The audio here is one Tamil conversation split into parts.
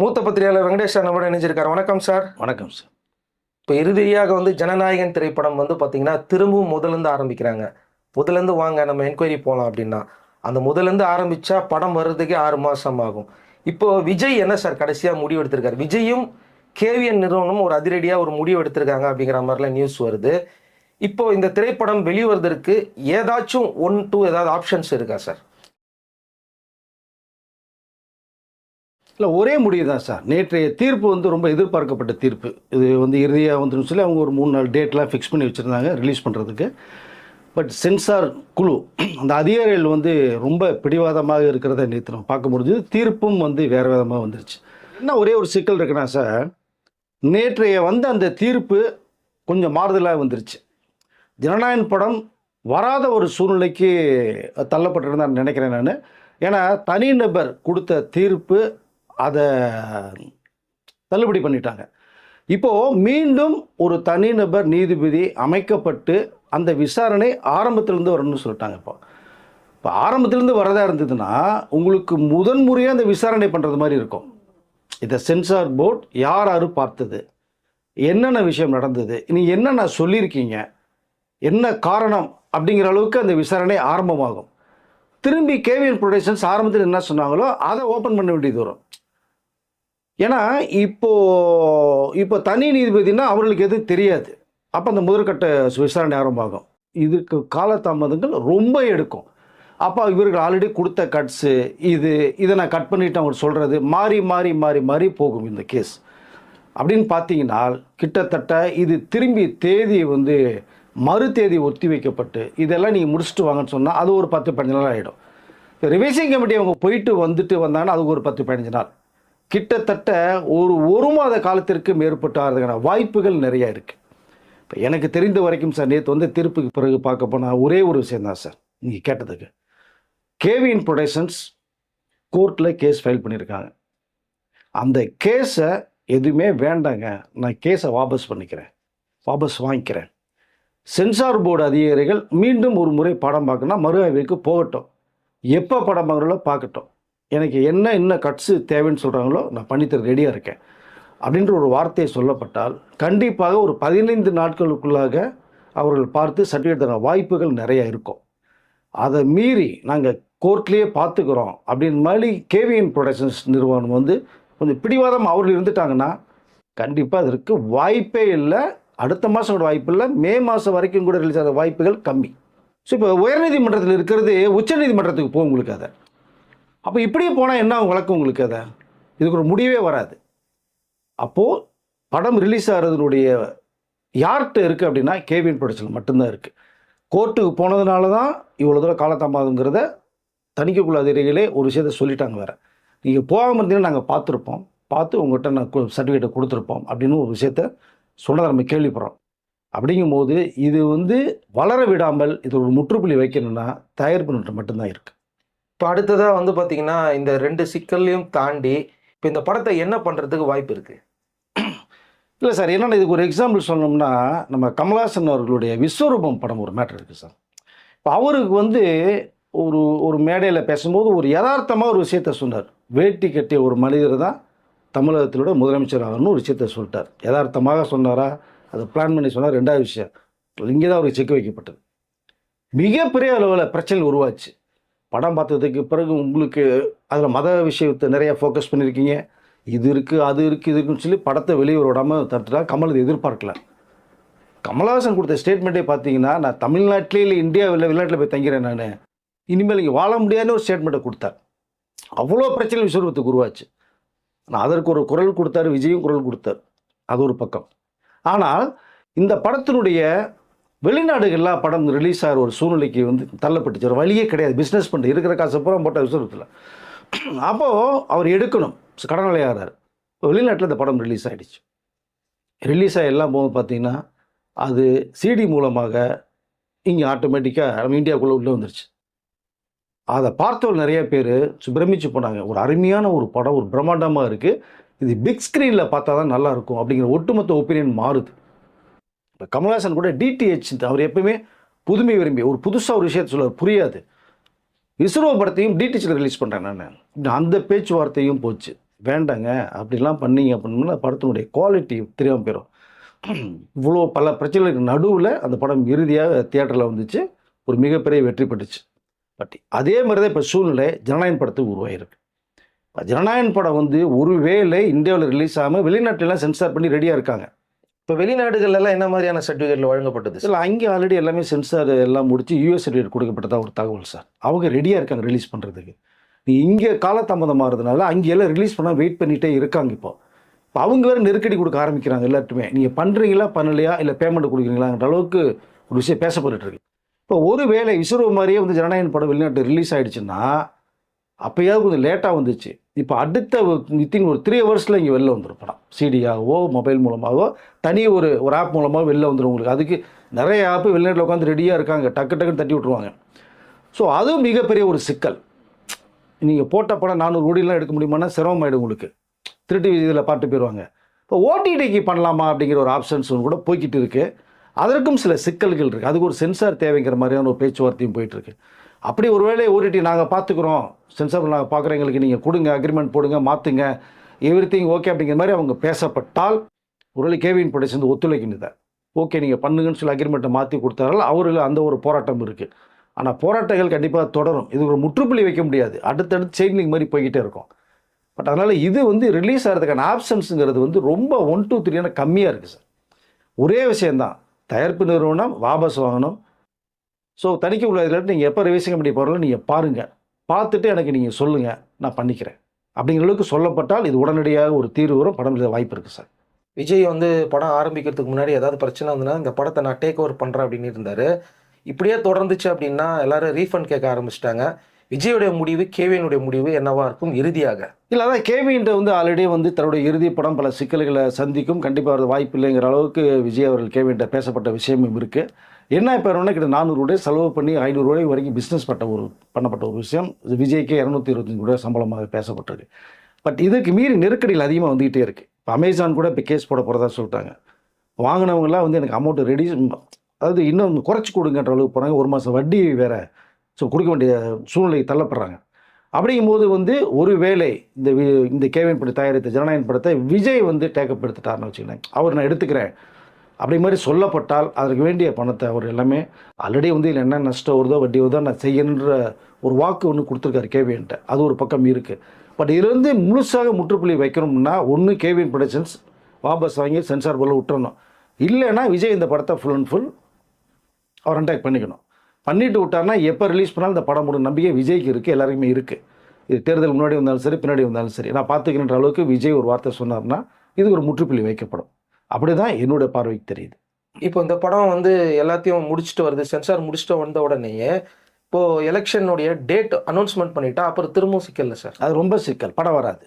மூத்த பத்திரிகையாளர் வெங்கடேஷ் சார் நம்மளோட இணைஞ்சிருக்காரு. வணக்கம் சார். வணக்கம் சார். இப்போ இறுதியாக ஜனநாயகன் திரைப்படம் பார்த்தீங்கன்னா திரும்பவும் முதலேருந்து ஆரம்பிக்கிறாங்க. முதலேருந்து வாங்க நம்ம என்கொயரி போகலாம் அப்படின்னா, அந்த முதலேருந்து ஆரம்பித்தா படம் வர்றதுக்கே 6 மாதம் ஆகும். இப்போது விஜய் என்ன சார் கடைசியாக முடிவு எடுத்திருக்காரு? விஜயும் கேவிஎன் நிறுவனம் ஒரு அதிரடியாக ஒரு முடிவு எடுத்திருக்காங்க அப்படிங்கிற மாதிரிலாம் நியூஸ் வருது. இப்போ இந்த திரைப்படம் வெளிவருவதற்கு ஏதாச்சும் 1, 2 ஏதாவது ஆப்ஷன்ஸ் இருக்கா சார்? இல்லை, ஒரே முடிவு தான் சார். நேற்றைய தீர்ப்பு ரொம்ப எதிர்பார்க்கப்பட்ட தீர்ப்பு. இது இறுதியாக வந்துன்னு சொல்லி அவங்க ஒரு 3-4 டேட்லாம் ஃபிக்ஸ் பண்ணி வச்சுருந்தாங்க ரிலீஸ் பண்ணுறதுக்கு. பட் சென்சார் குழு அந்த அதிகாரிகள் ரொம்ப பிடிவாதமாக இருக்கிறத நேற்று நம்ம பார்க்க முடிஞ்சது. தீர்ப்பும் வேறு விதமாக வந்துருச்சு. என்ன ஒரே ஒரு சிக்கல் இருக்குன்னா சார், நேற்றைய அந்த தீர்ப்பு கொஞ்சம் மாறுதலாக வந்துருச்சு. ஜனநாயகன் படம் வராத ஒரு சூழ்நிலைக்கு தள்ளப்பட்டிருந்தான்னு நினைக்கிறேன் நான். ஏன்னா தனிநபர் கொடுத்த தீர்ப்பு அதை தள்ளுபடி பண்ணிட்டாங்க. இப்போது மீண்டும் ஒரு தனிநபர் நீதிபதி அமைக்கப்பட்டு அந்த விசாரணை ஆரம்பத்திலேருந்து வரணும்னு சொல்லிட்டாங்க. இப்போ ஆரம்பத்திலேருந்து வரதா இருந்ததுன்னா உங்களுக்கு முதன்முறையாக அந்த விசாரணை பண்ணுறது மாதிரி இருக்கும். இதை சென்சார் போர்ட் யார் யார் பார்த்தது, என்னென்ன விஷயம் நடந்தது, நீங்கள் என்னென்ன சொல்லியிருக்கீங்க, என்ன காரணம் அப்படிங்கிற அளவுக்கு அந்த விசாரணை ஆரம்பமாகும். திரும்பி கேவிஎன் ப்ரொடக்ஷன்ஸ் ஆரம்பத்தில் என்ன சொன்னாங்களோ அதை ஓப்பன் பண்ண வேண்டியது வரும். ஏன்னா இப்போ தனி நீதிபதினா அவர்களுக்கு எதுவும் தெரியாது. அப்போ அந்த முதற்கட்ட விசாரணை ஆரம்பமாகும். இதுக்கு காலதாமதங்கள் ரொம்ப எடுக்கும். அப்போ இவர்கள் ஆல்ரெடி கொடுத்த கட்ஸு இதை நான் கட் பண்ணிவிட்டு அவங்க சொல்கிறது மாறி மாறி மாறி மாறி போகும் இந்த கேஸ். அப்படின்னு பார்த்தீங்கன்னா கிட்டத்தட்ட இது திரும்பி தேதி மறு தேதி ஒத்தி வைக்கப்பட்டு இதெல்லாம் நீங்கள் முடிச்சுட்டு வாங்கன்னு சொன்னால் அது ஒரு 10-15 நாள் ஆகிடும். ரிவைசிங் கமிட்டி அவங்க போயிட்டு வந்தாங்கன்னா அதுக்கு ஒரு 10-15 நாள். கிட்டத்தட்ட ஒரு மாத காலத்திற்கு மேற்பட்டு ஆகிறதுக்கான வாய்ப்புகள் நிறையா இருக்குது. இப்போ எனக்கு தெரிந்த வரைக்கும் சார், நேற்று தீர்ப்புக்கு பிறகு பார்க்க போனால் ஒரே ஒரு விஷயந்தான் சார். நீங்கள் கேட்டதுக்கு கேவிஎன் ப்ரொடக்ஷன்ஸ் கோர்ட்டில் கேஸ் ஃபைல் பண்ணியிருக்காங்க. அந்த கேஸை எதுவுமே வேண்டாங்க, நான் கேஸை வாபஸ் வாங்கிக்கிறேன். சென்சார் போர்டு அதிகாரிகள் மீண்டும் ஒரு முறை படம் பார்க்கணும்னா மறு ஆய்வுக்கு போகட்டும். எப்போ படம் பார்க்குறோங்களோ பார்க்கட்டும். எனக்கு என்ன கட்ஸு தேவைன்னு சொல்கிறாங்களோ நான் பண்ணித்தர ரெடியாக இருக்கேன் அப்படின்ற ஒரு வார்த்தையை சொல்லப்பட்டால் கண்டிப்பாக ஒரு 15 நாட்களுக்குள்ளாக அவர்கள் பார்த்து சர்டிஃபிகேட் தர வாய்ப்புகள் நிறையா இருக்கும். அதை மீறி நாங்கள் கோர்ட்லேயே பார்த்துக்கிறோம் அப்படின்னு மாதிரி கேவிஎன் ப்ரொடக்ஷன்ஸ் நிறுவனம் கொஞ்சம் பிடிவாதம் அவர்கள் இருந்துட்டாங்கன்னா கண்டிப்பாக அதற்கு வாய்ப்பே இல்லை. அடுத்த மாதம் கூட வாய்ப்பு இல்லை, மே மாதம் வரைக்கும் கூட ரிலீஸ் ஆகிற வாய்ப்புகள் கம்மி. ஸோ இப்போ உயர்நீதிமன்றத்தில் இருக்கிறது உச்சநீதிமன்றத்துக்கு போகும் உங்களுக்கு. அதை அப்போ இப்படியே போனால் என்ன வழக்கம் உங்களுக்கு? அதை இதுக்கு ஒரு முடிவே வராது. அப்போது படம் ரிலீஸ் ஆகிறதுனுடைய யார்கிட்ட இருக்குது அப்படின்னா கேவிஎன் ப்ரொடக்ஷன் மட்டும்தான் இருக்குது. கோர்ட்டுக்கு போனதுனால தான் இவ்வளோ தூரம் காலதாமதங்கிறத தணிக்கைக்குள்ள அதிகாரிகளே ஒரு விஷயத்தை சொல்லிட்டாங்க. வேறு நீங்கள் போகாமல் இருந்தீங்கன்னா நாங்கள் பார்த்து உங்கள்கிட்ட நான் சர்டிஃபிகேட்டை கொடுத்துருப்போம் அப்படின்னு ஒரு விஷயத்த சொன்னதை நம்ம கேள்விப்படுறோம். அப்படிங்கும்போது இது வளர விடாமல் இது ஒரு முற்றுப்புள்ளி வைக்கணும்னா தயாரிப்பு நிறுவனம் மட்டும்தான் இருக்குது. இப்போ அடுத்ததாக பார்த்தீங்கன்னா இந்த 2 சிக்கல்லையும் தாண்டி இப்போ இந்த படத்தை என்ன பண்ணுறதுக்கு வாய்ப்பு இருக்குது? இல்லை சார், என்னென்னா இதுக்கு ஒரு எக்ஸாம்பிள் சொன்னோம்னா நம்ம கமல்ஹாசன் அவர்களுடைய விஸ்வரூபம் படம் ஒரு மேட்டர் இருக்குது சார். இப்போ அவருக்கு ஒரு மேடையில் பேசும்போது ஒரு யதார்த்தமாக ஒரு விஷயத்த சொன்னார். வேட்டி கட்டிய ஒரு மனிதர் தான் தமிழகத்திலோட முதலமைச்சர் ஆகணும்னு ஒரு விஷயத்த சொல்லிட்டார். யதார்த்தமாக சொன்னாரா, அதை பிளான் பண்ணி சொன்னார், ரெண்டாவது விஷயம். இங்கே தான் அவருக்கு செக் வைக்கப்பட்டது. மிகப்பெரிய அளவில் பிரச்சனை உருவாச்சு. படம் பார்த்ததுக்கு பிறகு உங்களுக்கு அதில் மத விஷயத்தை நிறைய ஃபோக்கஸ் பண்ணியிருக்கீங்க, இது இருக்குது அது இருக்குது இது இருக்குன்னு சொல்லி படத்தை வெளியே விடாமல் தட்டுறா. கமல் இது எதிர்பார்க்கல. கமல்ஹாசன் கொடுத்த ஸ்டேட்மெண்ட்டே பார்த்தீங்கன்னா, நான் தமிழ்நாட்டிலே இல்லை இந்தியாவில் வெளிநாட்டில் போய் தங்கிறேன், நான் இனிமேல் இங்கே வாழ முடியாதுன்னு ஒரு ஸ்டேட்மெண்ட்டை கொடுத்தார். அவ்வளோ பிரச்சனை விஸ்வரூபத்துக்கு உருவாச்சு. ஆனால் அதற்கு ஒரு குரல் கொடுத்தார், விஜயும் குரல் கொடுத்தார். அது ஒரு பக்கம். ஆனால் இந்த படத்தினுடைய வெளிநாடுகள்லாம் படம் ரிலீஸ் ஆகிற ஒரு சூழ்நிலைக்கு தள்ளப்பட்டுச்சு. ஒரு வழியே கிடையாது. பிஸ்னஸ் பண்ணி இருக்கிற காசை பூரா போட்ட விஸ்வரூபத்தில். அப்போது அவர் எடுக்கணும், கடனாளி ஆகிறார். இப்போ வெளிநாட்டில் இந்த படம் ரிலீஸ் ஆகிடுச்சு. ரிலீஸ் ஆகி எல்லாம் போகும்போது பார்த்தீங்கன்னா அது சிடி மூலமாக இங்கே ஆட்டோமேட்டிக்காக நம்ம இந்தியாவுக்குள்ளே உள்ளே வந்துருச்சு. அதை பார்த்தவர்கள் நிறைய பேர் பிரமிச்சு போனாங்க. ஒரு அருமையான ஒரு படம், ஒரு பிரம்மாண்டமாக இருக்குது, இது பிக் ஸ்க்ரீனில் பார்த்தா தான் நல்லாயிருக்கும் அப்படிங்கிற ஒட்டுமொத்த ஒப்பீனியன் மாறுது. இப்போ கமல்ஹாசன் கூட டிடிஹெச் அவர் எப்பவுமே புதுமை விரும்பி ஒரு புதுசாக ஒரு விஷயத்தை சொல்ல புரியாது. விஸ்வரூப படத்தையும் டிடிஹெச்சில் ரிலீஸ் பண்ணுறேன் நான், அந்த பேச்சுவார்த்தையும் போச்சு. வேண்டாங்க அப்படிலாம் பண்ணீங்க அப்படின்னா படத்தினுடைய குவாலிட்டி தெரியாமல் போயிடும். இவ்வளோ பல பிரச்சனைகளுக்கு நடுவில் அந்த படம் இறுதியாக தியேட்டரில் வந்துச்சு, ஒரு மிகப்பெரிய வெற்றி பெற்றுச்சு. பட் அதே மாதிரி தான் இப்போ சூழ்நிலை ஜனநாயகன் படத்துக்கு உருவாகிருக்கு. இப்போ ஜனநாயகன் படம் வந்து ஒருவேளை இந்தியாவில் ரிலீஸ் ஆகாமல் வெளிநாட்டிலலாம் சென்சார் பண்ணி ரெடியாக இருக்காங்க. இப்போ வெளிநாடுகள் எல்லாம் என்ன மாதிரியான சர்டிஃபிகேட்ல வழங்கப்பட்டது சார்? இல்லை, அங்கே ஆல்ரெடி எல்லாமே சென்சார் எல்லாம் முடிச்சு யூஎஸ் சர்டிஃபிகேட் கொடுக்கப்பட்டதா ஒரு தகவல் சார். அவங்க ரெடியாக இருக்காங்க ரிலீஸ் பண்ணுறதுக்கு. நீ இங்கே காலதாமதமாகிறதுனால அங்கே எல்லாம் ரிலீஸ் பண்ணால் வெயிட் பண்ணிகிட்டே இருக்காங்க. இப்போ அவங்க வேறு நெருக்கடி கொடுக்க ஆரம்பிக்கிறாங்க எல்லாத்துமே. நீங்கள் பண்ணுறீங்களா பண்ணலையா இல்லை பேமெண்ட் கொடுக்குறீங்களான்ற அளவுக்கு ஒரு விஷயம் பேசப்பட்டு இருக்கு. இப்போ ஒரு வேளை விசுரோ மாதிரியே வந்து ஜனநாயகன் படம் வெளிநாட்டு ரிலீஸ் ஆகிடுச்சுன்னா அப்போயாவது கொஞ்சம் லேட்டாக வந்துச்சு. இப்போ அடுத்த வித்தின் ஒரு 3 ஹவர்ஸில் இங்கே வெளில வந்துடும் படம். சிடியாகவோ மொபைல் மூலமாகவோ தனி ஒரு ஆப் மூலமாக வெளில வந்துடும் உங்களுக்கு. அதுக்கு நிறைய ஆப்பு வெளிநாட்டில் உட்காந்து ரெடியாக இருக்காங்க, டக்கு டக்குன்னு தட்டி விட்ருவாங்க. ஸோ அதுவும் மிகப்பெரிய ஒரு சிக்கல். நீங்கள் போட்ட படம் 400 கோடிலாம் எடுக்க முடியுமானா சிரமமாயிடும் உங்களுக்கு. திருட்டு இதில் பாட்டு போயிடுவாங்க. இப்போ ஓடிடிக்கு பண்ணலாமா அப்படிங்கிற ஒரு ஆப்ஷன்ஸ் கூட போய்கிட்டு இருக்குது. அதற்கும் சில சிக்கல்கள் இருக்குது. அதுக்கு ஒரு சென்சார் தேவைங்கிற மாதிரியான ஒரு பேச்சுவார்த்தையும் போயிட்டுருக்கு. அப்படி ஒருவேளை ஓடிடி நாங்கள் பார்த்துக்குறோம், சென்சார் நாங்கள் பார்க்குறோம், எங்களுக்கு நீங்கள் கொடுங்க, அக்ரிமெண்ட் போடுங்க, மாற்றுங்க, எவ்ரிதிங் ஓகே அப்படிங்கிற மாதிரி அவங்க பேசப்பட்டால் ஒருவேளை கேவின் ப்ரொடக்ஷன் ஒத்துழைக்கின்றது. ஓகே நீங்கள் பண்ணுங்கன்னு சொல்லி அக்ரிமெண்ட்டை மாற்றி கொடுத்தாலும் அவர்கள் அந்த ஒரு போராட்டம் இருக்குது. ஆனால் போராட்டங்கள் கண்டிப்பாக தொடரும். இது ஒரு முற்றுப்புள்ளி வைக்க முடியாது. அடுத்தடுத்து செயின்லிங் மாதிரி போய்கிட்டே இருக்கும். பட் அதனால் இது வந்து ரிலீஸ் ஆகிறதுக்கான ஆப்ஷன்ஸுங்கிறது வந்து ரொம்ப 1 2 3 கம்மியாக இருக்குது சார். ஒரே விஷயந்தான், தயாரிப்பு நிறுவனம் வாபஸ் வாங்கணும். ஸோ தணிக்கை உள்ளதில் நீங்கள் எப்போ ரிவைசிங் பண்ணி போகிறோம் நீங்கள் பாருங்கள், பார்த்துட்டு எனக்கு நீங்கள் சொல்லுங்கள், நான் பண்ணிக்கிறேன் அப்படிங்கிற அளவுக்கு சொல்லப்பட்டால் இது உடனடியாக ஒரு தீர்வு வரும். படம் எழுத வாய்ப்பு இருக்குது சார். விஜய் வந்து படம் ஆரம்பிக்கிறதுக்கு முன்னாடி ஏதாவது பிரச்சனை வந்ததுன்னா இந்த படத்தை நான் டேக் ஓவர் பண்ணுறேன் அப்படின்னு இருந்தார். இப்படியே தொடர்ந்துச்சு அப்படின்னா எல்லாரும் ரீஃபண்ட் கேட்க ஆரம்பிச்சிட்டாங்க. விஜயோடைய முடிவு, கேவியனுடைய முடிவு என்னவா இருக்கும் இறுதியாக? இல்லை, அதான் கேவின்ட்ட வந்து ஆல்ரெடி வந்து தன்னுடைய இறுதி படம் பல சிக்கல்களை சந்திக்கும், கண்டிப்பாக அது வாய்ப்பு இல்லைங்கிற அளவுக்கு விஜய் அவர்கள் கேவின்ட்ட பேசப்பட்ட விஷயமும் இருக்குது. என்ன இப்போ கிட்ட 400 கோடி செலவு பண்ணி 500 கோடி வரைக்கும் பிஸ்னஸ் பண்ணப்பட்ட ஒரு விஷயம். விஜய்க்கு 225 கோடி சம்பளமாக பேசப்பட்டிருக்கு. பட் இதுக்கு மீறி நெருக்கடிகள் அதிகமாக வந்துகிட்டே இருக்குது. இப்போ அமேசான் கூட இப்போ கேஸ் போட போகிறதா சொல்லிட்டாங்க. வாங்கினவங்களாம் வந்து எனக்கு அமௌண்ட்டு ரெடி, அதாவது இன்னும் குறைச்சி கொடுங்கன்ற அளவுக்கு போகிறாங்க. 1 மாதம் வட்டி வேறு ஸோ கொடுக்க வேண்டிய சூழ்நிலைக்கு தள்ளப்படுறாங்க. அப்படிங்கும்போது வந்து ஒரு வேளை இந்த கேவின் படம் தயாரித்த ஜனநாயகன் படத்தை விஜய் வந்து டேக்கப் எடுத்துட்டாருன்னு வச்சுக்கோங்க, அவர் நான் எடுத்துக்கிறேன் அப்படி மாதிரி சொல்லப்பட்டால் அதற்கு வேண்டிய பணத்தை அவர் எல்லாமே ஆல்ரெடி வந்து இதில் என்ன நஷ்டம் வருதோ வட்டி வருதோ நான் செய்யணுன்ற ஒரு வாக்கு ஒன்று கொடுத்துருக்காரு கேவின்ட்ட. அது ஒரு பக்கம் இருக்குது. பட் இதுலேருந்து முழுசாக முற்றுப்புள்ளி வைக்கணும்னா ஒன்று கேவின் ப்ரொடக்ஷன்ஸ் வாபஸ் வாங்கி சென்சார் போல விட்டுறணும். இல்லைன்னா விஜய் இந்த படத்தை full and full our undock பண்ணிட்டு விட்டார்னா எப்போ ரிலீஸ் பண்ணாலும் இந்த படம் முடியும் நம்பிக்கை விஜய்க்கு இருக்குது, எல்லாருக்குமே இருக்குது. இது தேர்தல் முன்னாடி வந்தாலும் சரி பின்னாடி வந்தாலும் சரி நான் பார்த்துக்கின்ற அளவுக்கு விஜய் ஒரு வார்த்தை சொன்னார்னா இது ஒரு முற்றுப்புள்ளி வைக்கப்படும். அப்படி தான் என்னுடைய பார்வைக்கு தெரியுது. இப்போ இந்த படம் வந்து எல்லாத்தையும் முடிச்சுட்டு வருது, சென்சார் முடிச்சுட்டு வந்த உடனேயே இப்போது எலெக்ஷனுடைய டேட் அனௌன்ஸ்மெண்ட் பண்ணிட்டா அப்புறம் திரும்பவும் சிக்கல சார்? அது ரொம்ப சிக்கல், படம் வராது.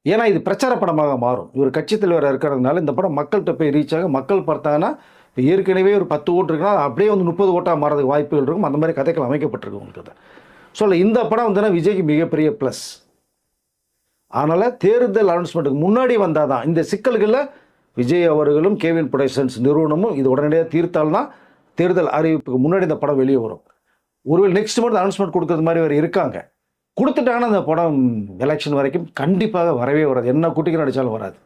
ஏன்னா இது பிரச்சார படமாக மாறும். இவர் கட்சி தலைவராக இருக்கிறதுனால இந்த படம் மக்கள்கிட்ட போய் ரீச் ஆக, மக்கள் பார்த்தாங்கன்னா இப்போ ஏற்கனவே ஒரு 10 ஓட்டு இருக்குன்னா அப்படியே வந்து 30 ஓட்டாக மாறதுக்கு வாய்ப்புகள் இருக்கும். அந்த மாதிரி கதைகள் அமைக்கப்பட்டிருக்கு உங்களுக்கு. சொல்ல இந்த படம் வந்துன்னா விஜய்க்கு மிகப்பெரிய ப்ளஸ். அதனால் தேர்தல் அனௌன்ஸ்மெண்ட்டுக்கு முன்னாடி வந்தால் தான் இந்த சிக்கல்களில் விஜய் அவர்களும் கேவின் ப்ரொடக்ஷன்ஸ் நிறுவனமும் இது உடனடியாக தீர்த்தால்தான் தேர்தல் அறிவிப்புக்கு முன்னாடி இந்த படம் வெளியே வரும். ஒருவேளை நெக்ஸ்ட் மந்த் அனௌன்ஸ்மெண்ட் கொடுக்குறது மாதிரி வேறு இருக்காங்க. கொடுத்துட்டாங்கன்னா அந்த படம் எலெக்ஷன் வரைக்கும் கண்டிப்பாக வரவே வராது. என்ன குட்டிக்கு நடித்தாலும் வராது.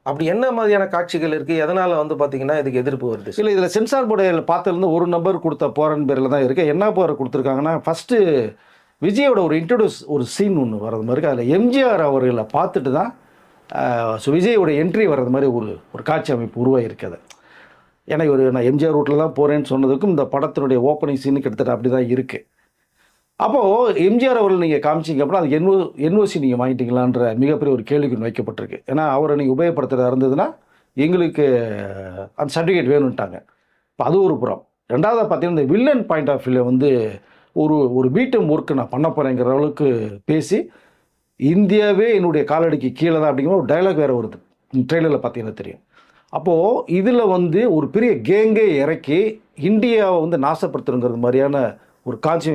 அப்படி என்ன மாதிரியான காட்சிகள் இருக்குது, எதனால் வந்து பார்த்தீங்கன்னா இதுக்கு எதிர்ப்பு வருது? இல்லை, இதில் சென்சார் போர்டு பார்த்ததுலேருந்து ஒரு நம்பர் கொடுத்த போகிறன்னு பேரில் தான் இருக்குது. என்ன போகிற கொடுத்துருக்காங்கன்னா ஃபஸ்ட்டு விஜயோட ஒரு இன்ட்ரடியூஸ் ஒரு சீன் ஒன்று வர்றது மாதிரி இருக்குது. அதில் எம்ஜிஆர் அவர்களை பார்த்துட்டு தான் விஜயோட என்ட்ரி வர்றது மாதிரி ஒரு காட்சி அமைப்பு உருவாகிருக்குது. எனக்கு நான் எம்ஜிஆர் ரூட்டில் தான் போகிறேன்னு சொன்னதுக்கும் இந்த படத்தினுடைய ஓப்பனிங் சீனு கிட்டத்தட்ட அப்படி தான் இருக்குது. அப்போது எம்ஜிஆர் அவர்கள் நீங்கள் காமிச்சிங்க அப்படின்னா அது என்ஓசி நீங்கள் வாங்கிட்டீங்களான்ற மிகப்பெரிய ஒரு கேள்விக்கு வைக்கப்பட்டிருக்கு. ஏன்னா அவரை நீங்கள் உபயோகப்படுத்துகிறதா இருந்ததுன்னா எங்களுக்கு அந்த சர்டிஃபிகேட் வேணும்ட்டாங்க. இப்போ அது ஒரு புறம். ரெண்டாவது பார்த்தீங்கன்னா இந்த வில்லன் பாயிண்ட் ஆஃப் வியூவில் வந்து ஒரு பீட்டம் ஒர்க்கு நான் பண்ண போகிறேங்கிற அளவுக்கு பேசி இந்தியாவே என்னுடைய காலடிக்கு கீழே தான் அப்படிங்கிற ஒரு டைலாக் வேறு வருது. ட்ரெய்லரில் பார்த்தீங்கன்னா தெரியும். அப்போது இதில் வந்து ஒரு பெரிய கேங்கே இறக்கி இந்தியாவை வந்து நாசப்படுத்துங்கிறது மாதிரியான ஒரு காட்சி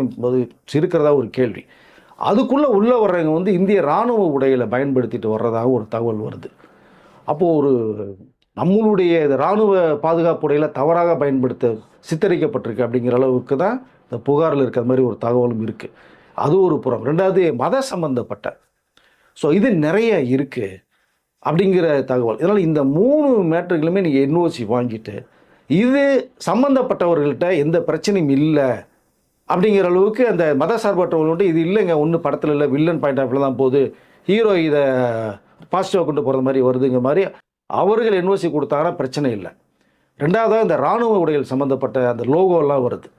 இருக்கிறதா ஒரு கேள்வி. அதுக்குள்ளே உள்ளே வர்றவங்க வந்து இந்திய இராணுவ உடைகளை பயன்படுத்திட்டு வர்றதாக ஒரு தகவல் வருது. அப்போது நம்மளுடைய இராணுவ பாதுகாப்பு உடையில் தவறாக சித்தரிக்கப்பட்டிருக்கு அப்படிங்கிற அளவுக்கு தான் இந்த புகாரில் இருக்கிற மாதிரி ஒரு தகவலும் இருக்குது. அது ஒரு புறம். ரெண்டாவது மத சம்பந்தப்பட்ட ஸோ இது நிறைய இருக்குது அப்படிங்கிற தகவல். இதனால் இந்த 3 மேட்டர்களுமே நீங்கள் என்ஓசி வாங்கிட்டு இது சம்மந்தப்பட்டவர்கள்ட்ட எந்த பிரச்சனையும் இல்லை அப்படிங்கிற அளவுக்கு அந்த மத சார்பற்றவர்கள்ட்ட இது இல்லைங்க, ஒன்றும் படத்தில் இல்லை, வில்லன் பாயிண்ட் ஆஃப் தான் போகுது, ஹீரோ இதை பாசிட்டிவாக கொண்டு போகிற மாதிரி வருதுங்கிற மாதிரி அவர்கள் என்ஓசி கொடுத்தாங்கன்னா பிரச்சனை இல்லை. ரெண்டாவதாக இந்த இராணுவ உடைகள் சம்மந்தப்பட்ட அந்த லோகோலாம் வருது,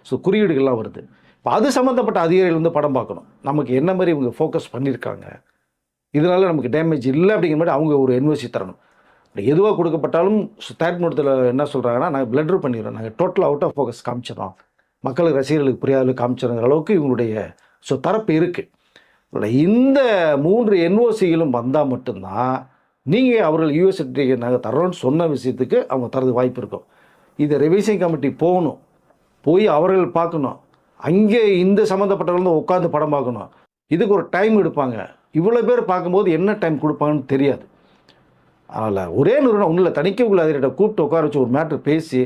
ஸோ குறியீடுகள்லாம் வருது. இப்போ அது சம்மந்தப்பட்ட அதிகாரிகள் வந்து படம் பார்க்கணும், நமக்கு என்ன மாதிரி இவங்க ஃபோக்கஸ் பண்ணியிருக்காங்க, இதனால் நமக்கு டேமேஜ் இல்லை அப்படிங்கிற மாதிரி அவங்க ஒரு என்ஓசி தரணும். எதுவாக கொடுக்கப்பட்டாலும் தேர்ட் நோட்டத்தில் என்ன சொல்கிறாங்கன்னா, நாங்கள் பிளட்ரு பண்ணிடுறோம், நாங்கள் டோட்டல் அவுட் ஆஃப் ஃபோக்கஸ் காமிச்சிடறோம், மக்களுக்கு ரசிகர்களுக்கு புரியாத காமிச்சிடுங்கிற அளவுக்கு இவங்களுடைய தரப்பு இருக்குது. இந்த 3 என்ஓசிகளும் வந்தால் மட்டும்தான் நீங்கள் அவர்கள் யூஎஸ்டி நாங்கள் தர்றோன்னு சொன்ன விஷயத்துக்கு அவங்க தரது வாய்ப்பு இருக்கும். இதை ரிவைசிங் கமிட்டி போகணும், போய் அவர்கள் பார்க்கணும், அங்கே இந்த சம்மந்தப்பட்டவர்கள் உட்காந்து படம் பார்க்கணும், இதுக்கு ஒரு டைம் எடுப்பாங்க. இவ்வளோ பேர் பார்க்கும்போது என்ன டைம் கொடுப்பாங்கன்னு தெரியாது. அதனால் ஒரே நிறுவனம் ஒன்றும் இல்லை, தணிக்கைக்குள்ள அதிகாரிகிட்ட கூப்பிட்டு உட்கார வச்சு ஒரு மேட்ரு பேசி,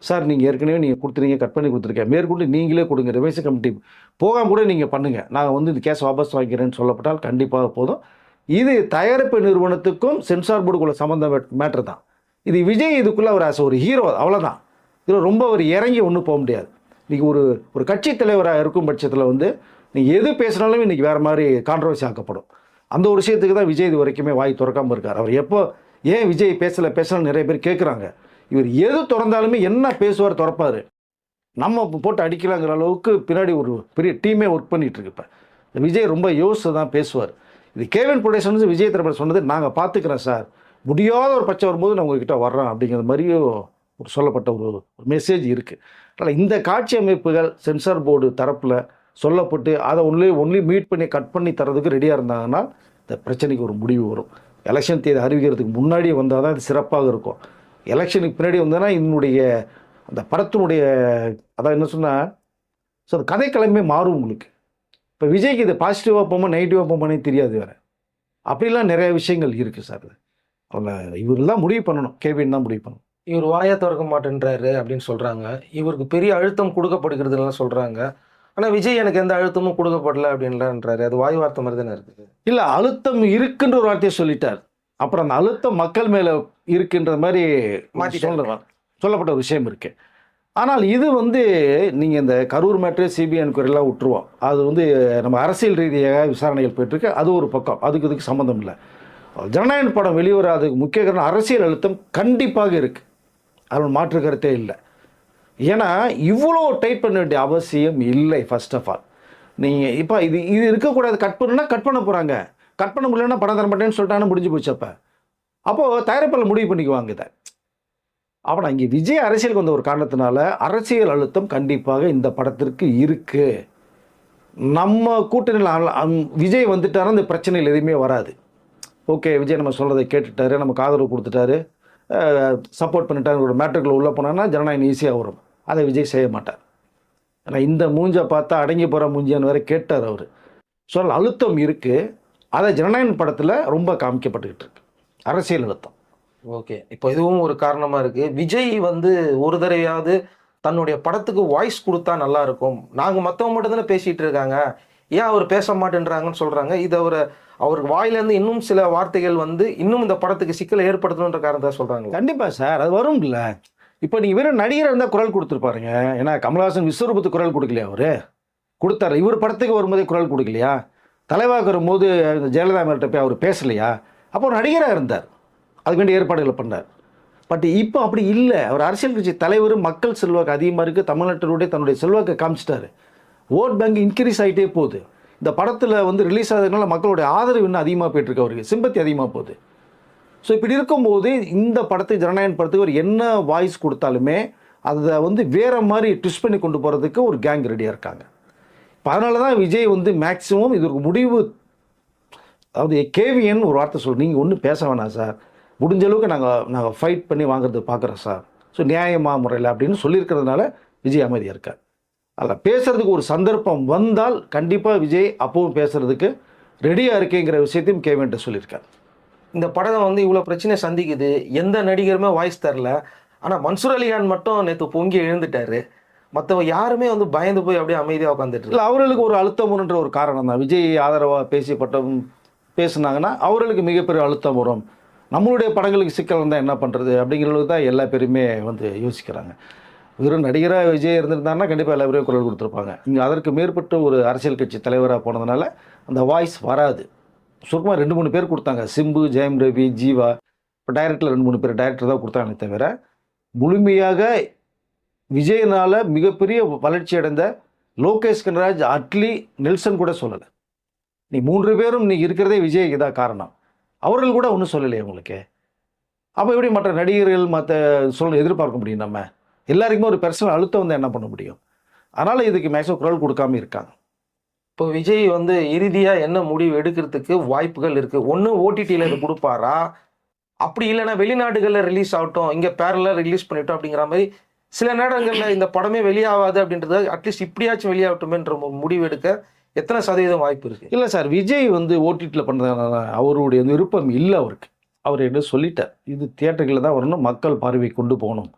சார் நீங்கள் ஏற்கனவே நீங்கள் கொடுத்துருங்க, கட் பண்ணி கொடுத்துருக்கேன், மேற்கொண்டு நீங்களே கொடுங்க, ரிவைசிங் கமிட்டி போகாமல் கூட நீங்கள் பண்ணுங்கள், நான் வந்து இந்த கேஸ் வாபஸ் வாங்கிக்கிறேன்னு சொல்லப்பட்டால் கண்டிப்பாக போதும். இது தயாரிப்பு நிறுவனத்துக்கும் சென்சார் போர்டுக்குள்ள சம்மந்த மேட்ரு தான். இது விஜய் இதுக்குள்ளே ஒரு ஒரு ஹீரோ, அவ்வளோதான். இதில் ரொம்ப ஒரு இறங்கி ஒன்றும் போக முடியாது. இன்றைக்கி ஒரு கட்சி தலைவராக இருக்கும் பட்சத்தில் வந்து நீங்கள் எது பேசினாலும் இன்றைக்கி வேறு மாதிரி கான்ட்ரவர்சி ஆக்கப்படும். அந்த ஒரு விஷயத்துக்கு தான் விஜய் இது வரைக்குமே வாய் திறக்காமல் இருக்கார். அவர் எப்போ ஏன் விஜய் பேசலாம் நிறைய பேர் கேட்குறாங்க. இவர் எது திறந்தாலுமே என்ன பேசுவார், திறப்பார், நம்ம போட்டு அடிக்கலாங்கிற அளவுக்கு பின்னாடி ஒரு பெரிய டீமே ஒர்க் பண்ணிகிட்ருக்கு. இப்போ விஜய் ரொம்ப யோசித்து தான் பேசுவார். இது கேவின் ப்ரொடக்ஷன்ஸ் விஜய் தரப்பில் சொன்னது, நாங்கள் பார்த்துக்கிறோம் சார், முடியாத ஒரு பச்சை வரும்போது நான் உங்ககிட்ட வர்றோம் அப்படிங்கிற மாதிரியும் ஒரு சொல்லப்பட்ட ஒரு மெசேஜ் இருக்குது. அதனால் இந்த காட்சி அமைப்புகள் சென்சார் போர்டு தரப்பில் சொல்லப்பட்டு அதை ஒன்லி மீட் பண்ணி கட் பண்ணி தரதுக்கு ரெடியாக இருந்தாங்கன்னா இந்த பிரச்சனைக்கு ஒரு முடிவு வரும். எலெக்ஷன் தேதி அறிவிக்கிறதுக்கு முன்னாடியே வந்தால் தான் இது சிறப்பாக இருக்கும். எலெக்ஷனுக்கு பின்னாடி வந்தோன்னா என்னுடைய அந்த படத்தினுடைய அதான் என்ன சொன்னால் ஸோ அந்த கதைக்கிழமை மாறும் உங்களுக்கு. இப்போ விஜய்க்கு இது பாசிட்டிவாக போகுமா நெகட்டிவாக போகுமானே தெரியாது வேறு. அப்படிலாம் நிறைய விஷயங்கள் இருக்குது சார். அவங்க இவர் தான் முடிவு பண்ணணும், கேவின் தான் முடிவு பண்ணணும். இவர் வாயை திறக்க மாட்டேன்றாரு அப்படின்னு சொல்கிறாங்க, இவருக்கு பெரிய அழுத்தம் கொடுக்கப்படுகிறதுலாம் சொல்கிறாங்க. ஆனால் விஜய் எனக்கு எந்த அழுத்தமும் கொடுக்கப்படல அப்படின்லான்றாரு. அது வாய் வார்த்தை மாதிரி தானே இருக்குது. இல்லை, அழுத்தம் இருக்குன்ற ஒரு வார்த்தையை சொல்லிட்டார். அப்புறம் அந்த அழுத்தம் மக்கள் மேலே இருக்குன்ற மாதிரி சொல்லப்பட்ட ஒரு விஷயம் இருக்குது. ஆனால் இது வந்து நீங்கள் இந்த கரூர் மேட்ரு சிபிஐ என்கொயரிலாம் விட்டுருவோம். அது வந்து நம்ம அரசியல் ரீதியாக விசாரணைகள் போயிட்டுருக்கு, அது ஒரு பக்கம், இதுக்கு சம்மந்தம் இல்லை. ஜனநாயகன் படம் வெளிவராதுக்கு முக்கிய காரணம் அரசியல் அழுத்தம் கண்டிப்பாக இருக்குது, அதில் மாற்று கருத்தே இல்லை. ஏன்னா இவ்வளோ டைட் பண்ண வேண்டிய அவசியம் இல்லை. ஃபர்ஸ்ட் ஆஃப் ஆல் நீங்கள் இப்போ இது இருக்கக்கூடாது, கட் பண்ணுன்னா கட் பண்ண போகிறாங்க, கட் பண்ண முடியலன்னா படம் தர மாட்டேன்னு சொல்லிட்டாங்கன்னா முடிஞ்சு போச்சு. அப்போது தயாரிப்பாளர் முடிவு பண்ணிக்குவாங்க இதை. அப்போ இங்கே விஜய் அரசியலுக்கு வந்த ஒரு காரணத்தினால அரசியல் அழுத்தம் கண்டிப்பாக இந்த படத்திற்கு இருக்குது. நம்ம கூட்டணியில் விஜய் வந்துட்டாருன்னா இந்த பிரச்சனைகள் எதுவுமே வராது. ஓகே, விஜய் நம்ம சொல்கிறத கேட்டுட்டாரு, நமக்கு ஆதரவு கொடுத்துட்டாரு, சப்போர்ட் பண்ணிட்டாரு, ஒரு மேட்டருக்குள்ள உள்ளே போனான்னா ஜனநாயகம் ஈஸியாக வரும். அதை விஜய் செய்ய மாட்டார். ஏன்னா இந்த மூஞ்சை பார்த்தா அடங்கி போகிற மூஞ்சியான்னு வேறு கேட்டார் அவர். ஸோ அழுத்தம் இருக்குது, அதை ஜனநாயகன் படத்தில் ரொம்ப காமிக்கப்பட்டுக்கிட்டு இருக்கு, அரசியல் அழுத்தம். ஓகே, இப்போ இதுவும் ஒரு காரணமாக இருக்குது. விஜய் வந்து ஒரு தடவையாவது தன்னுடைய படத்துக்கு வாய்ஸ் கொடுத்தா நல்லா இருக்கும். நாங்கள் மற்றவங்க மட்டும் தானே பேசிகிட்டு இருக்காங்க, ஏன் அவர் பேச மாட்டேன்றாங்கன்னு சொல்கிறாங்க. இது அவருக்கு வாயிலேருந்து இன்னும் சில வார்த்தைகள் வந்து இன்னும் இந்த படத்துக்கு சிக்கலை ஏற்படுத்தணுன்ற காரணத்தை சொல்கிறாங்க. கண்டிப்பாக சார், அது வரும் இல்லை. இப்போ நீங்கள் வெறும் நடிகர் இருந்தால் குரல் கொடுத்துருப்பாருங்க. ஏன்னா கமல்ஹாசன் விஸ்வரூபத்துக்கு குரல் கொடுக்கலையா, அவர் கொடுத்தாரு. இவர் படத்துக்கு வரும்போதே குரல் கொடுக்கலையா? தலைவாக்கு வரும்போது ஜெயலலிதா மேல்கிட்ட போய் அவர் பேசலையா? அப்போ ஒரு நடிகராக இருந்தார், அதுக்கு வேண்டிய ஏற்பாடுகளை பண்ணார். பட் இப்போ அப்படி இல்லை. அவர் அரசியல் கட்சி தலைவர், மக்கள் செல்வாக்கு அதிகமாக இருக்குது, தமிழ்நாட்டினுடைய தன்னுடைய செல்வாக்கை காமிச்சிட்டாரு. ஓட் பேங்க் இன்க்ரீஸ் ஆகிட்டே போகுது. இந்த படத்தில் வந்து ரிலீஸ் ஆகிறதுனால மக்களுடைய ஆதரவு இன்னும் அதிகமாக போயிட்டுருக்கு, அவருக்கு சிம்பத்தி அதிகமாக போகுது. ஸோ இப்படி இருக்கும்போது இந்த படத்துக்கு ஜனநாயகன் படத்துக்கு ஒரு என்ன வாய்ஸ் கொடுத்தாலுமே அதை வந்து வேறு மாதிரி ட்விஸ்ட் பண்ணி கொண்டு போகிறதுக்கு ஒரு கேங் ரெடியாக இருக்காங்க. இப்போ அதனால தான் விஜய் வந்து மேக்ஸிமம் இதற்கு முடிவு, அதாவது கேவிஎன் ஒரு வார்த்தை சொல்லு, நீங்கள் ஒன்றும் பேச வேணாம் சார், முடிஞ்ச அளவுக்கு நாங்கள் ஃபைட் பண்ணி வாங்குறது பார்க்குறோம் சார், ஸோ நியாயமாக முறையில் அப்படின்னு சொல்லியிருக்கிறதுனால விஜய் அமைதியாக இருக்கார். அதில் பேசுகிறதுக்கு ஒரு சந்தர்ப்பம் வந்தால் கண்டிப்பாக விஜய் அப்பவும் பேசுகிறதுக்கு ரெடியாக இருக்கேங்கிற விஷயத்தையும் கேவின்ட்ட சொல்லியிருக்கார். இந்த படம் வந்து இவ்வளோ பிரச்சனை சந்திக்குது, எந்த நடிகருமே வாய்ஸ் தரல. ஆனால் மன்சூர் அலிகான் மட்டும் நேற்று பொங்கி எழுந்துட்டாரு, மற்றவங்க யாருமே வந்து பயந்து போய் அப்படியே அமைதியாக உட்காந்துட்டு. இல்லை, அவர்களுக்கு ஒரு அழுத்தம்ன்ற ஒரு காரணம் தான். விஜய் ஆதரவாக பேசுனாங்கன்னா அவர்களுக்கு மிகப்பெரிய அழுத்தம் வரும். நம்மளுடைய படங்களுக்கு சிக்கல் வந்தால் என்ன பண்ணுறது அப்படிங்கிறது தான் எல்லா பேருமே வந்து யோசிக்கிறாங்க. வெறும் நடிகராக விஜய் இருந்திருந்தாருன்னா கண்டிப்பாக எல்லா பேரும் குரல் கொடுத்துருப்பாங்க. இங்கே அதற்கு மேற்பட்ட ஒரு அரசியல் கட்சி தலைவராக போனதுனால அந்த வாய்ஸ் வராது. சுருக்கமாக 2-3 பேர் கொடுத்தாங்க. சிம்பு, ஜெயம் ரவி, ஜீவா, இப்போ டைரக்டரில் 2-3 பேர் டைரக்டர் தான் கொடுத்தாங்களே தவிர முழுமையாக விஜயனால் மிகப்பெரிய வளர்ச்சி அடைந்த லோகேஷ் கனராஜ், அட்லி, நெல்சன் கூட சொல்லலை. நீ 3 பேரும் நீ இருக்கிறதே விஜய்க்கு தான் காரணம். அவர்கள் கூட ஒன்றும் சொல்லலையே உங்களுக்கு. அப்போ எப்படி மற்ற நடிகர்கள் மற்ற எதிர்பார்க்க முடியும்? நம்ம எல்லாருக்குமே ஒரு பர்சனல் அழுத்தம் வந்து என்ன பண்ண முடியும்? அதனால் இதுக்கு மேக்ஸிமம் குரல் கொடுக்காம இருக்காங்க. இப்போ விஜய் வந்து இறுதியாக என்ன முடிவு எடுக்கிறதுக்கு வாய்ப்புகள் இருக்குது? ஒன்று ஓடிடியில் இது கொடுப்பாரா, அப்படி இல்லைன்னா வெளிநாடுகளில் ரிலீஸ் ஆகட்டும், இங்கே பேரலாக ரிலீஸ் பண்ணிட்டோம் அப்படிங்கிற மாதிரி சில நேரங்களில் இந்த படமே வெளியாகாது அப்படின்றது அட்லீஸ்ட் இப்படியாச்சும் வெளியாகட்டுமேன்ற முடிவு எடுக்க எத்தனை சதவீதம் வாய்ப்பு இருக்குது? இல்லை சார், விஜய் வந்து ஓடிடியில் பண்ணுறதுனால அவருடைய விருப்பம் இல்லை அவருக்கு. அவர் என்ன சொல்லிட்டார், இது தியேட்டர்களில் தான் வரணும், மக்கள் பார்வை கொண்டு போகணும்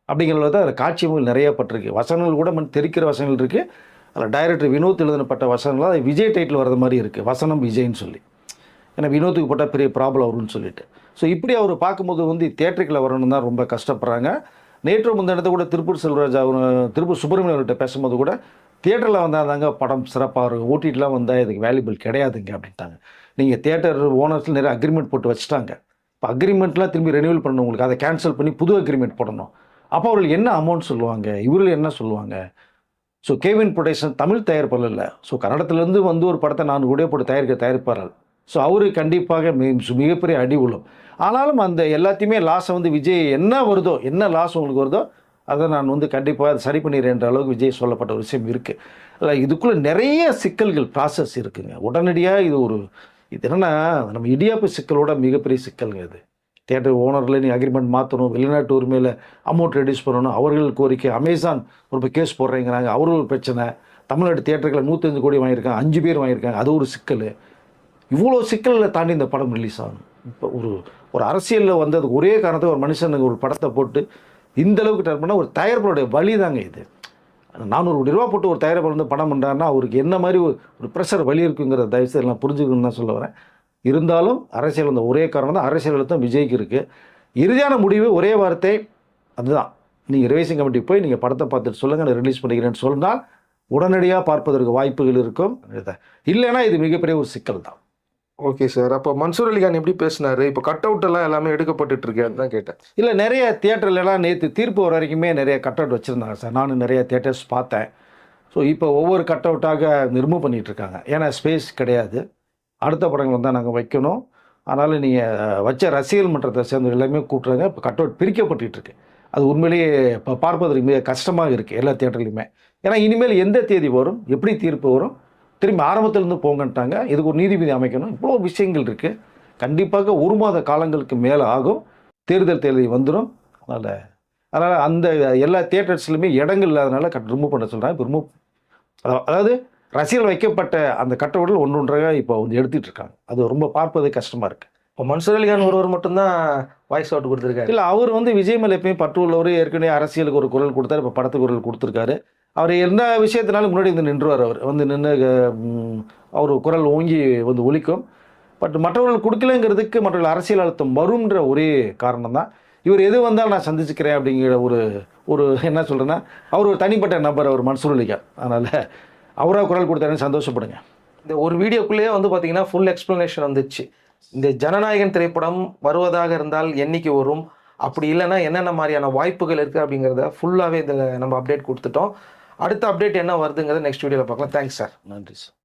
அப்படிங்கிறத தான் அதில் காட்சியங்கள் நிறைய பட்டிருக்கு. வசனங்கள் கூட தெரிக்கிற வசனங்கள் இருக்குது. அதில் டைரக்டர் வினோத் எழுதப்பட்ட வசனங்கள் அது விஜய் டைட்டில் வர்றது மாதிரி இருக்குது, வசனம் விஜய்ன்னு சொல்லி. ஏன்னா வினோத்துக்கு போட்டால் பெரிய ப்ராப்ளம் வரும்னு சொல்லிட்டு. ஸோ இப்படி அவர் பார்க்கும்போது வந்து தியேட்டருக்குள்ள வரணும் தான் ரொம்ப கஷ்டப்படுறாங்க. நேற்று முந்தினத்தை கூட திருப்பூர் செல்வராஜ் திருப்பூர் சுப்பிரமணியம் அவர்கிட்ட பேசும்போது கூட தியேட்டரில் வந்தால் தாங்க படம் சிறப்பாக இருக்கும், ஓடிடிலாம் வந்தால் இதுக்கு வேல்யூபிள் கிடையாதுங்க அப்படின்ட்டாங்க. நீங்கள் தியேட்டர் ஓனர்ஸில் நிறைய அக்ரிமெண்ட் போட்டு வச்சுட்டாங்க. இப்போ அக்ரிமெண்ட்லாம் திரும்பி ரெனியூவல் பண்ணணும், உங்களுக்கு அதை கேன்சல் பண்ணி புது அக்ரிமெண்ட் போடணும். அப்போ அவர்கள் என்ன அமௌண்ட் சொல்லுவாங்க, இவர்கள் என்ன சொல்லுவாங்க? ஸோ கேவின் ப்ரொடக்ஷன் தமிழ் தயாரிப்பாளர் இல்லை. ஸோ கன்னடத்துலேருந்து வந்து ஒரு படத்தை 4 கோடியை போட்டு தயாரிப்பார்கள். ஸோ அவரு கண்டிப்பாக மிகப்பெரிய அடி உழும். ஆனாலும் அந்த எல்லாத்தையுமே லாஸை வந்து விஜய் என்ன வருதோ, என்ன லாஸ் உங்களுக்கு வருதோ அதை நான் வந்து கண்டிப்பாக அதை சரி பண்ணிடுறேன்ற அளவுக்கு விஜய் சொல்லப்பட்ட ஒரு விஷயம் இருக்குது. அதில் இதுக்குள்ளே நிறைய சிக்கல்கள் ப்ராசஸ் இருக்குங்க. உடனடியாக இது என்னென்னா நம்ம இடியாப்பு சிக்கலோட மிகப்பெரிய சிக்கலுங்க இது. தியேட்டர் ஓனரில் நீ அக்ரிமெண்ட் மாற்றணும், வெளிநாட்டு உரிமையில் அமௌண்ட் ரெடியூஸ் பண்ணணும், அவர்கள் கோரிக்கை. அமேசான் ஒரு கேஸ் போடுறேங்கிறாங்க, அவர்கள் பிரச்சனை. தமிழ்நாடு தியேட்டர்களை 105 கோடி வாங்கியிருக்காங்க, 5 பேர் வாங்கியிருக்காங்க, அது ஒரு சிக்கல். இவ்வளோ சிக்கலில் தாண்டி இந்த படம் ரிலீஸ் ஆகணும். இப்போ ஒரு அரசியலில் வந்தது ஒரே காரணத்தை ஒரு மனுஷனுக்கு ஒரு படத்தை போட்டு இந்த அளவுக்கு டர்ன் பண்ணால் ஒரு தயாரிப்பாளருடைய வழி தாங்க இது. 400 கோடி ரூபா போட்டு ஒரு தயாரிப்பாளர் வந்து படம் பண்ணுறாருன்னா அவருக்கு என்ன மாதிரி ஒரு ப்ரெஷர் வழி இருக்குங்கிறத தயவுசெய்து எல்லாம் புரிஞ்சுக்கணும்னு தான் சொல்ல வரேன். இருந்தாலும் அரசியல் வந்த ஒரே காரணம் தான், அரசியல் அழுத்தம் விஜய்க்கு இருக்குது. இறுதியான முடிவு ஒரே வார்த்தை அதுதான், நீங்கள் ரிவைசிங் கமிட்டி போய் நீங்கள் படத்தை பார்த்துட்டு சொல்லுங்கள், நான் ரிலீஸ் பண்ணிக்கிறேன்னு சொன்னால் உடனடியாக பார்ப்பதற்கு வாய்ப்புகள் இருக்கும். இல்லைன்னா இது மிகப்பெரிய ஒரு சிக்கல் தான். Okay sir. அப்போ மன்சூர் அலிகான் எப்படி பேசினார்? இப்போ கட் அவுட் எல்லாம் எல்லாமே எடுக்கப்பட்டு இருக்கு, அதுதான் கேட்டேன். இல்லை, நிறைய தியேட்டர்லாம் நேற்று தீர்ப்பு வர வரைக்குமே நிறைய கட் அவுட் வச்சுருந்தாங்க சார். நானும் நிறைய தியேட்டர்ஸ் பார்த்தேன். ஸோ இப்போ ஒவ்வொரு கட் அவுட்டாக ரிமூவ் பண்ணிகிட்ருக்காங்க. ஏன்னா ஸ்பேஸ் கிடையாது, அடுத்த படங்கள் தான் நாங்கள் வைக்கணும். அதனால் நீங்கள் வச்ச ரசிகர் மன்றத்தை சேர்ந்து எல்லாமே கூப்பிட்றாங்க. இப்போ கட் அவுட் பிரிக்கப்பட்டுருக்கு. அது உண்மையிலேயே இப்போ பார்ப்பதற்கு மிக கஷ்டமாக இருக்குது எல்லா தியேட்டர்லையுமே. ஏன்னா இனிமேல் எந்த தேதி வரும், எப்படி தீர்ப்பு வரும், திரும்பி ஆரம்பத்திலேருந்து போங்கன்ட்டாங்க. இதுக்கு ஒரு நீதிபதி அமைக்கணும், இவ்வளோ விஷயங்கள் இருக்குது. கண்டிப்பாக 1 மாத காலங்களுக்கு மேலே ஆகும். தேர்தல் தேதி வந்துடும். அதனால் அந்த எல்லா தியேட்டர்ஸ்லையுமே இடங்கள் இல்லாதனால ரிமூவ் பண்ண சொல்கிறாங்க. இப்போ ரிமூவ் அதாவது ரசிகர்கள் வைக்கப்பட்ட அந்த கட்டவுட்டில் ஒன்றொன்றாக இப்போ வந்து எடுத்துகிட்டு இருக்காங்க. அது ரொம்ப பார்ப்பது கஷ்டமாக இருக்குது. இப்போ மன்சூர் அலிகான் ஒருவர் மட்டும்தான் வாய்ஸ் அவுட் கொடுத்துருக்காரு. இல்லை, அவர் வந்து விஜய் மேலே எப்பயும் பற்று உள்ளவர். ஏற்கனவே அரசியலுக்கு ஒரு குரல் கொடுத்தாரு, இப்போ படத்துக்கு குரல் கொடுத்துருக்காரு. அவர் எந்த விஷயத்தினாலும் முன்னாடி வந்து நின்றுவார். அவர் வந்து நின்று அவர் குரல் ஓங்கி வந்து ஒலிக்கும். பட் மற்றவர்கள் கொடுக்கலங்கிறதுக்கு மற்றவர்கள் அரசியல் அழுத்தம் வரும்ன்ற ஒரே காரணம் தான். இவர் எது வந்தாலும் நான் சந்திச்சுக்கிறேன் அப்படிங்கிற ஒரு என்ன சொல்கிறேன்னா, அவர் ஒரு தனிப்பட்ட நபர், அவர் மன்சூர் அலிகான். அதனால் அவராக குரல் கொடுத்தாருன்னு சந்தோஷப்படுங்க. இந்த ஒரு வீடியோக்குள்ளேயே வந்து பார்த்தீங்கன்னா ஃபுல் எக்ஸ்ப்ளனேஷன் வந்துச்சு. இந்த ஜனநாயகன் திரைப்படம் வருவதாக இருந்தால் என்னைக்கு வரும், அப்படி இல்லைன்னா என்னென்ன மாதிரியான வாய்ப்புகள் இருக்குது அப்படிங்கிறத ஃபுல்லாகவே இதில் நம்ம அப்டேட் கொடுத்துட்டோம். அடுத்த அப்டேட் என்ன வருதுங்கிறத நெக்ஸ்ட் வீடியோவில் பார்க்கலாம். Thanks sir. நன்றி சார்.